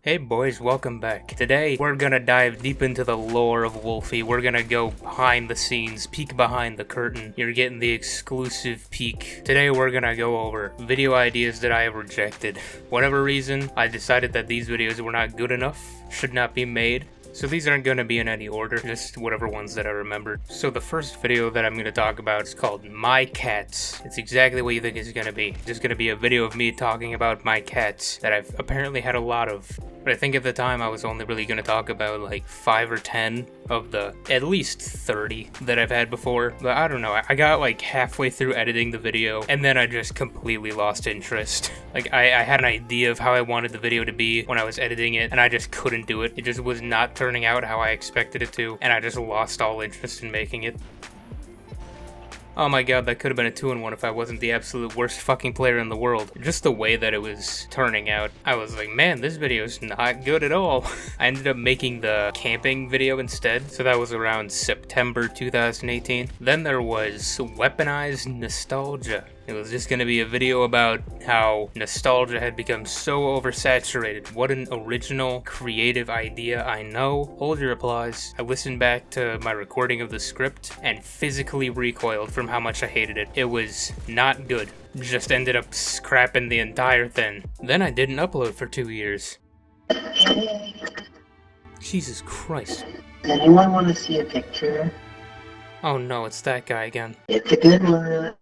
Hey boys, welcome back. Today, we're gonna dive deep into the lore of Wolfie. We're gonna go behind the scenes, peek behind the curtain. You're getting the exclusive peek. Today, we're gonna go over video ideas that I have rejected. Whatever reason, I decided that these videos were not good enough, should not be made. So these aren't going to be in any order, just whatever ones that I remembered. So the first video that I'm going to talk about is called My Cats. It's exactly what you think it's going to be. It's just going to be a video of me talking about my cats that I've apparently had a lot of. But I think at the time I was only really going to talk about like 5 or 10 of the at least 30 that I've had before. But I don't know, I got like halfway through editing the video and then I just completely lost interest. Like I had an idea of how I wanted the video to be when I was editing it and I just couldn't do it. It just was not turning out how I expected it to, and I just lost all interest in making it. Oh my god, that could have been a 2-in-1 if I wasn't the absolute worst fucking player in the world. Just the way that it was turning out, I was like, man, this video is not good at all. I ended up making the camping video instead, so that was around September 2018. Then there was Weaponized Nostalgia. It was just going to be a video about how nostalgia had become so oversaturated. What an original, creative idea, I know. Hold your applause. I listened back to my recording of the script and physically recoiled from how much I hated it. It was not good. Just ended up scrapping the entire thing. Then I didn't upload for 2 years. Jesus Christ. Does anyone want to see a picture? Oh no, it's that guy again. It's a good one.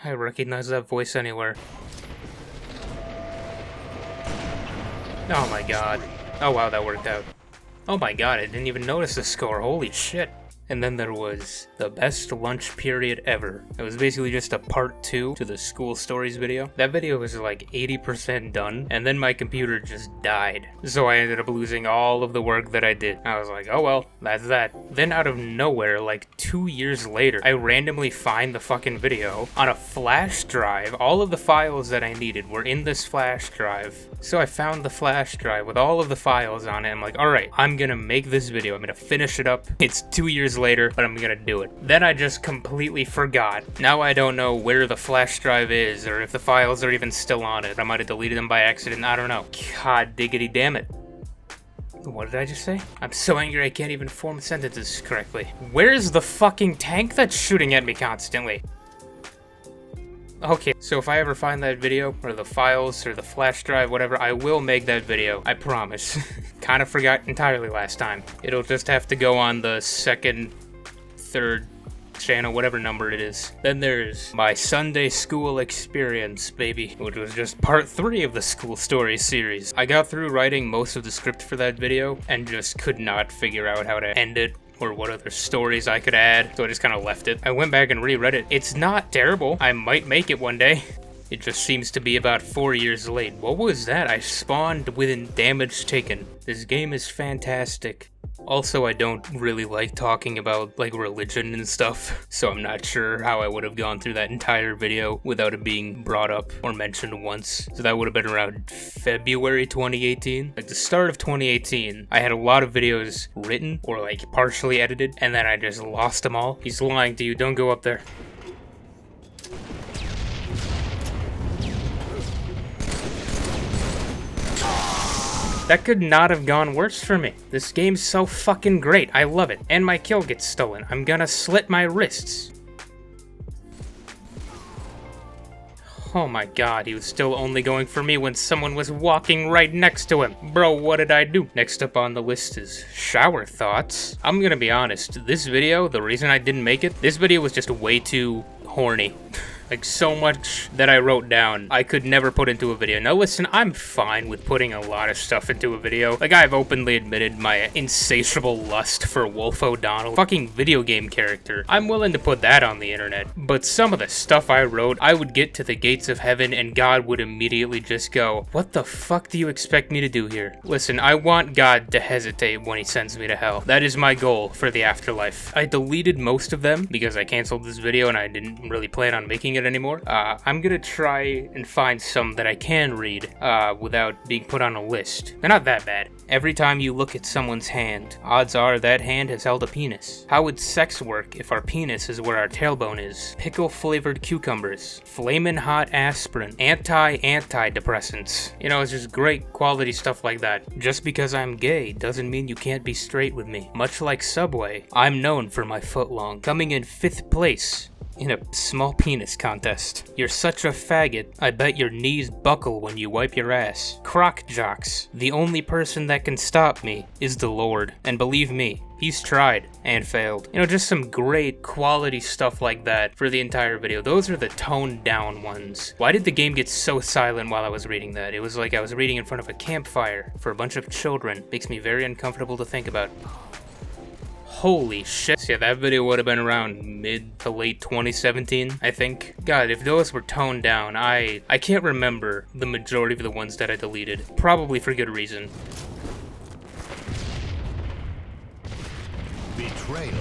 I recognize that voice anywhere. Oh my god. Oh wow, that worked out. Oh my god, I didn't even notice the score. Holy shit. And then there was the best lunch period ever. It was basically just a part 2 to the school stories video. That video was like 80% done, and then my computer just died. So I ended up losing all of the work that I did. I was like, oh well, that's that. Then out of nowhere, like 2 years later, I randomly find the fucking video on a flash drive. All of the files that I needed were in this flash drive. So I found the flash drive with all of the files on it. I'm like, alright, I'm gonna make this video. I'm gonna finish it up. It's 2 years later, but I'm gonna do it. Then I just completely forgot. Now I don't know where the flash drive is or if the files are even still on it. I might have deleted them by accident. I don't know. God diggity damn it. What did I just say? I'm so angry I can't even form sentences correctly. Where's the fucking tank that's shooting at me constantly? Okay, so if I ever find that video, or the files, or the flash drive, whatever, I will make that video. I promise. Kinda forgot entirely last time. It'll just have to go on the second, third channel, whatever number it is. Then there's my Sunday school experience, baby, which was just part 3 of the school stories series. I got through writing most of the script for that video, and just could not figure out how to end it, or what other stories I could add, so I just kind of left it. I went back and reread it. It's not terrible. I might make it one day. It just seems to be about 4 years late. What was that? I spawned within damage taken. This game is fantastic. Also, I don't really like talking about, like, religion and stuff, so I'm not sure how I would have gone through that entire video without it being brought up or mentioned once. So that would have been around February 2018. Like, the start of 2018, I had a lot of videos written or, like, partially edited, and then I just lost them all. He's lying to you. Don't go up there. That could not have gone worse for me. This game's so fucking great. I love it. And my kill gets stolen. I'm gonna slit my wrists. Oh my god, he was still only going for me when someone was walking right next to him. Bro, what did I do? Next up on the list is shower thoughts. I'm gonna be honest, this video, the reason I didn't make it, this video was just way too horny. Like, so much that I wrote down, I could never put into a video. Now listen, I'm fine with putting a lot of stuff into a video. Like, I've openly admitted my insatiable lust for Wolf O'Donnell, fucking video game character. I'm willing to put that on the internet. But some of the stuff I wrote, I would get to the gates of heaven and God would immediately just go, what the fuck do you expect me to do here? Listen, I want God to hesitate when he sends me to hell. That is my goal for the afterlife. I deleted most of them because I canceled this video and I didn't really plan on making it anymore. I'm gonna try and find some that I can read without being put on a list. They're not that bad. Every time you look at someone's hand, odds are that hand has held a penis. How would sex work if our penis is where our tailbone is? Pickle-flavored cucumbers. Flamin' hot aspirin. Antidepressants. You know, it's just great quality stuff like that. Just because I'm gay doesn't mean you can't be straight with me. Much like Subway, I'm known for my footlong. Coming in 5th place in a small penis contest. You're such a faggot, I bet your knees buckle when you wipe your ass. Croc jocks. The only person that can stop me is the Lord. And believe me, he's tried and failed. You know, just some great quality stuff like that for the entire video. Those are the toned down ones. Why did the game get so silent while I was reading that? It was like I was reading in front of a campfire for a bunch of children. Makes me very uncomfortable to think about. Holy shit. So yeah, that video would have been around mid to late 2017, I think. God, if those were toned down, I can't remember the majority of the ones that I deleted. Probably for good reason. Betrayal.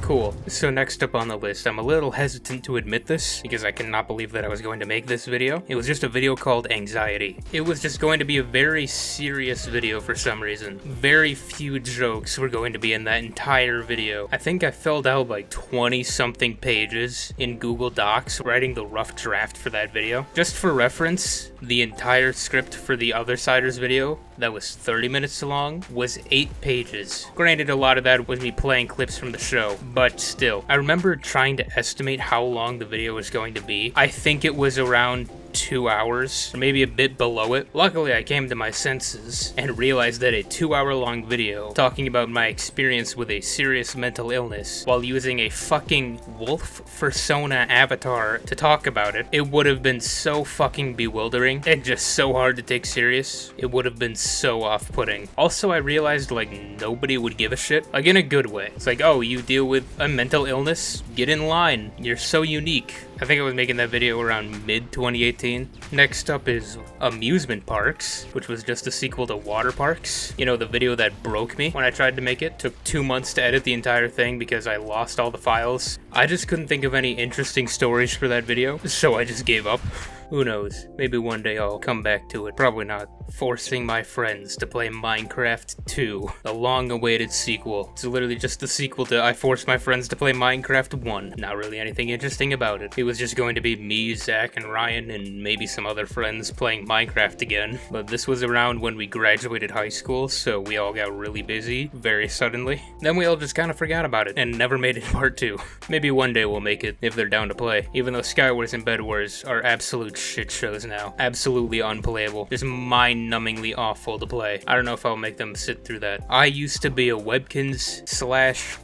Cool. So next up on the list, I'm a little hesitant to admit this because I cannot believe that I was going to make this video. It was just a video called Anxiety. It was just going to be a very serious video for some reason. Very few jokes were going to be in that entire video. I think I filled out like 20 something pages in Google Docs writing the rough draft for that video. Just for reference, the entire script for the Othersiders video that was 30 minutes long was 8 pages. Granted, a lot of that was me playing clips from the show, but still. I remember trying to estimate how long the video was going to be. I think it was around 2 hours, or maybe a bit below it. Luckily, I came to my senses and realized that a 2-hour-long video talking about my experience with a serious mental illness while using a fucking wolf persona avatar to talk about it, it would have been so fucking bewildering and just so hard to take serious. It would have been so off-putting. Also, I realized like nobody would give a shit, like in a good way. It's like, oh, you deal with a mental illness? Get in line. You're so unique. I think I was making that video around mid-2018. Next up is Amusement Parks, which was just a sequel to Water Parks. You know, the video that broke me when I tried to make it. Took 2 months to edit the entire thing because I lost all the files. I just couldn't think of any interesting stories for that video, so I just gave up. Who knows? Maybe one day I'll come back to it. Probably not. Forcing my friends to play Minecraft 2, the long-awaited sequel. It's literally just the sequel to I Forced My Friends to Play Minecraft 1. Not really anything interesting about it. It was just going to be me, Zach, and Ryan, and maybe some other friends playing Minecraft again. But this was around when we graduated high school, so we all got really busy very suddenly. Then we all just kind of forgot about it and never made it part 2. Maybe one day we'll make it if they're down to play. Even though Skywars and Bedwars are absolute shit shows now. Absolutely unplayable. Just mind-numbingly awful to play. I don't know if I'll make them sit through that. I used to be a webkinz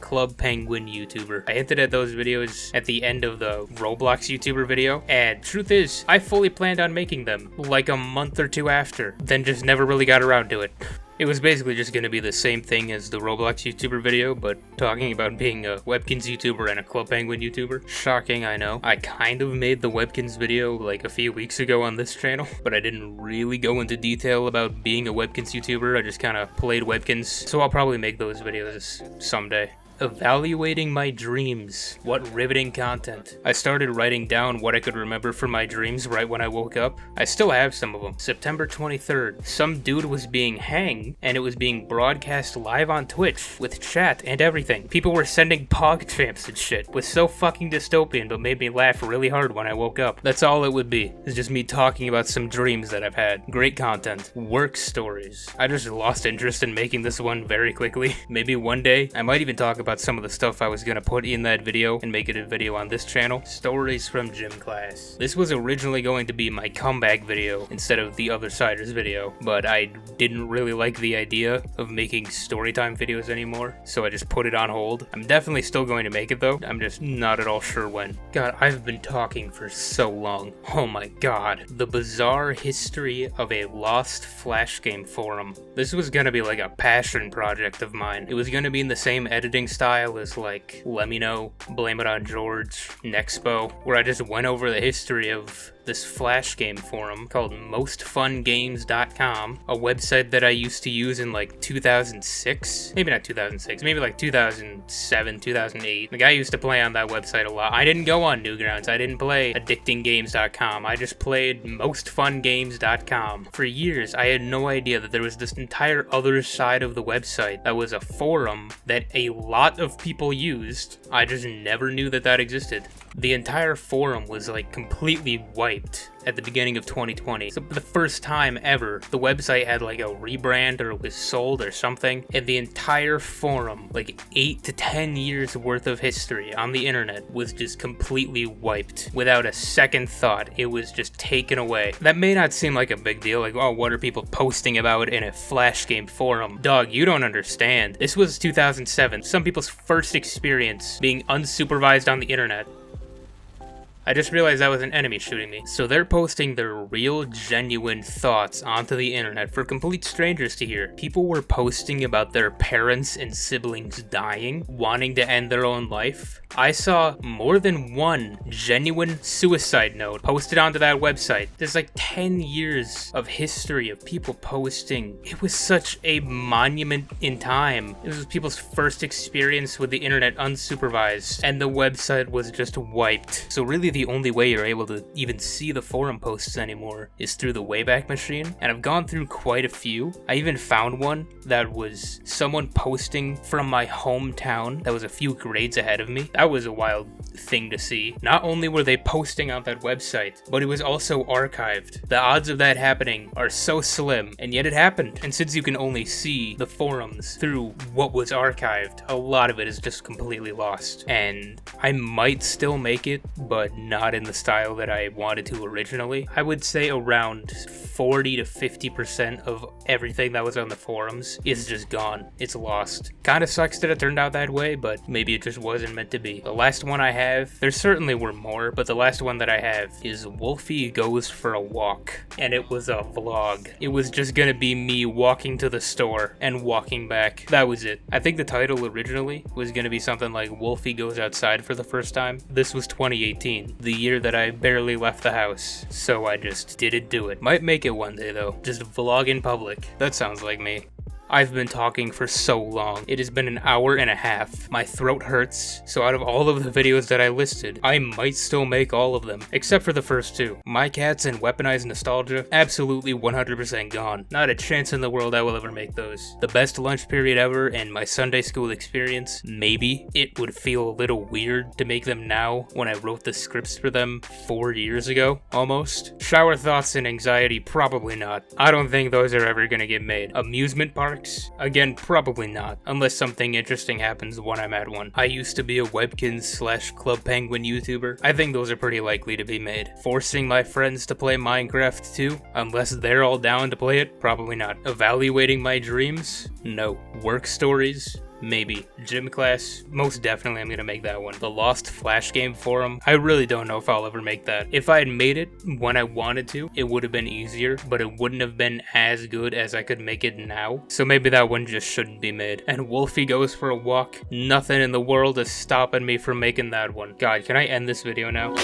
/ Club Penguin YouTuber. I hinted at those videos at the end of the Roblox YouTuber video, and truth is, I fully planned on making them like a month or 2 after, then just never really got around to it. It was basically just going to be the same thing as the Roblox YouTuber video, but talking about being a webkinz YouTuber and a Club Penguin YouTuber. Shocking, I know. I kind of made the webkinz video like a few weeks ago on this channel, but I didn't really go into detail about being a webkinz YouTuber. I just kind of played webkinz, so I'll probably make those videos someday. Evaluating my dreams. What riveting content. I started writing down what I could remember from my dreams right when I woke up. I still have some of them. September 23rd. Some dude was being hanged, and it was being broadcast live on Twitch with chat and everything. People were sending pog champs and shit. It was so fucking dystopian, but made me laugh really hard when I woke up. That's all it would be. It's just me talking about some dreams that I've had. Great content. Work stories. I just lost interest in making this one very quickly. Maybe one day, I might even talk about some of the stuff I was gonna put in that video and make it a video on this channel. Stories from gym class. This was originally going to be my comeback video instead of the Othersiders video, but I didn't really like the idea of making storytime videos anymore, so I just put it on hold. I'm definitely still going to make it though. I'm just not at all sure when. God, I've been talking for so long. Oh my god. The bizarre history of a lost Flash game forum. This was gonna be like a passion project of mine. It was gonna be in the same editing style as like Let Me Know, Blame It on George, Nexpo, where I just went over the history of this flash game forum called mostfungamescom, a website that I used to use in like 2006. Maybe not 2006, maybe like 2007, 2008. The guy used to play on that website a lot. I didn't go on Newgrounds. I didn't play addictinggames.com. I just played mostfungames.com. For years, I had no idea that there was this entire other side of the website that was a forum that a lot of people used. I just never knew that that existed. The entire forum was like completely wiped at the beginning of 2020. So for the first time ever, the website had like a rebrand or it was sold or something, and the entire forum, like 8 to 10 years worth of history on the internet, was just completely wiped without a second thought. It was just taken away. That may not seem like a big deal, like, oh, what are people posting about in a flash game forum? Dog, you don't understand. This was 2007, some people's first experience being unsupervised on the internet. I just realized that was an enemy shooting me. So they're posting their real, genuine thoughts onto the internet for complete strangers to hear. People were posting about their parents and siblings dying, wanting to end their own life. I saw more than one genuine suicide note posted onto that website. There's like 10 years of history of people posting. It was such a monument in time. It was people's first experience with the internet unsupervised, and the website was just wiped. So really the only way you're able to even see the forum posts anymore is through the Wayback Machine, and I've gone through quite a few. I even found one that was someone posting from my hometown that was a few grades ahead of me. That was a wild thing to see. Not only were they posting on that website, but it was also archived. The odds of that happening are so slim, and yet it happened. And since you can only see the forums through what was archived, a lot of it is just completely lost. And I might still make it, but not in the style that I wanted to originally. I would say around 40 to 50% of everything that was on the forums is just gone. It's lost. Kinda sucks that it turned out that way, but maybe it just wasn't meant to be. The last one I have, there certainly were more, but the last one that I have is Wolfie Goes for a Walk, and it was a vlog. It was just gonna be me walking to the store and walking back. That was it. I think the title originally was gonna be something like Wolfie Goes Outside for the First Time. This was 2018, the year that I barely left the house, so I just didn't do it. Might make it one day though. Just vlog in public. That sounds like me. I've been talking for so long. It has been an hour and a half. My throat hurts, so out of all of the videos that I listed, I might still make all of them, except for the first two. My Cats and Weaponized Nostalgia, absolutely 100% gone. Not a chance in the world I will ever make those. The Best Lunch Period Ever and my Sunday School Experience, maybe. It would feel a little weird to make them now when I wrote the scripts for them 4 years ago, almost. Shower Thoughts and Anxiety, probably not. I don't think those are ever gonna get made. Amusement Park, again, probably not, unless something interesting happens when I'm at one. I used to be a webkinz / Club Penguin YouTuber. I think those are pretty likely to be made. Forcing my friends to play Minecraft too, unless they're all down to play it, probably not. Evaluating my dreams? No. Work stories? Maybe. Gym class? Most definitely I'm gonna make that one. The Lost Flash Game Forum? I really don't know if I'll ever make that. If I had made it when I wanted to, it would have been easier, but it wouldn't have been as good as I could make it now. So maybe that one just shouldn't be made. And Wolfie Goes for a Walk? Nothing in the world is stopping me from making that one. God, can I end this video now?